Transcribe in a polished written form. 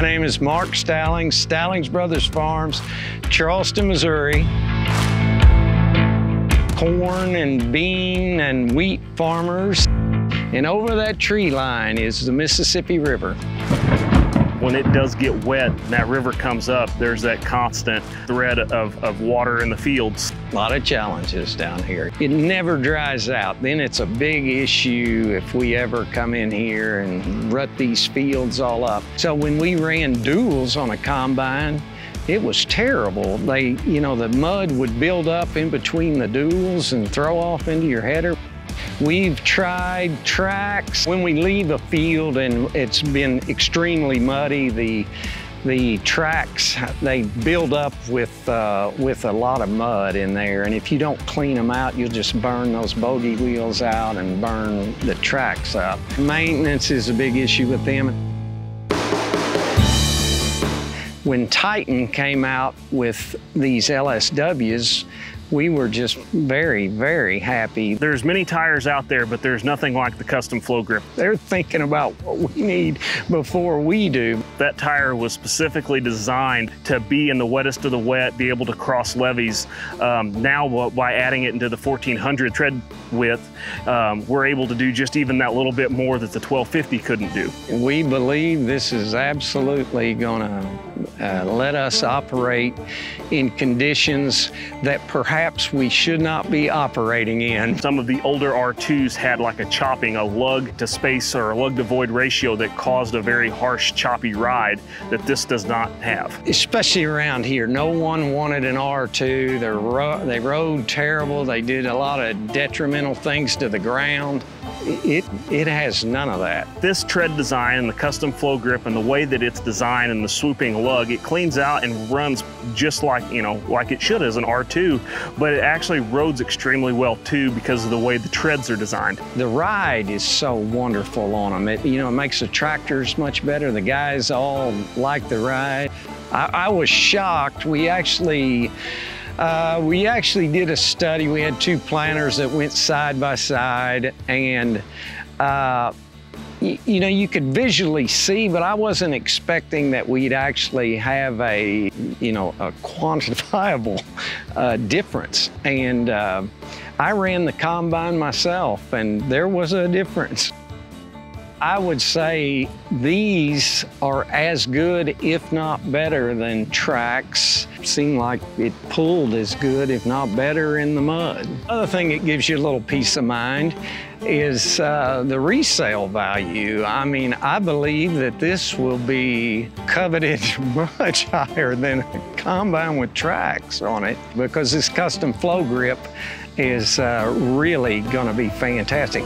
name is Mark Stallings, Stallings Brothers Farms, Charleston, Missouri. Corn and bean and wheat farmers. And over that tree line is the Mississippi River. When it does get wet and that river comes up, there's that constant thread of water in the fields. A lot of challenges down here. It never dries out. Then it's a big issue if we ever come in here and rut these fields all up. So when we ran duals on a combine, it was terrible. The mud would build up in between the duals and throw off into your header. We've tried tracks. When we leave a field and it's been extremely muddy, the tracks, they build up with a lot of mud in there. And if you don't clean them out, you'll just burn those bogey wheels out and burn the tracks up. Maintenance is a big issue with them. When Titan came out with these LSWs, we were just very, very happy. There's many tires out there, but there's nothing like the custom flow grip. They're thinking about what we need before we do. That tire was specifically designed to be in the wettest of the wet, be able to cross levees. Now, by adding it into the 1400 tread width, we're able to do just even that little bit more that the 1250 couldn't do. We believe this is absolutely gonna let us operate in conditions that perhaps we should not be operating in. Some of the older R2s had like a chopping, a lug to space or a lug to void ratio that caused a very harsh, choppy ride that this does not have. Especially around here, no one wanted an R2. They rode terrible. They did a lot of detrimental things to the ground. It has none of that. This tread design and the custom flow grip and the way that it's designed and the swooping lug, it cleans out and runs just like, like it should as an R2, but it actually roads extremely well too because of the way the treads are designed. The ride is so wonderful on them. It makes the tractors much better. The guys all like the ride. I was shocked. We actually did a study. We had two planters that went side by side, and you could visually see, but I wasn't expecting that we'd actually have a quantifiable difference. And I ran the combine myself, and there was a difference. I would say these are as good, if not better, than tracks. It seemed like it pulled as good, if not better, in the mud. Other thing that gives you a little peace of mind is the resale value. I mean, I believe that this will be coveted much higher than a combine with tracks on it, because this custom flow grip is really gonna be fantastic.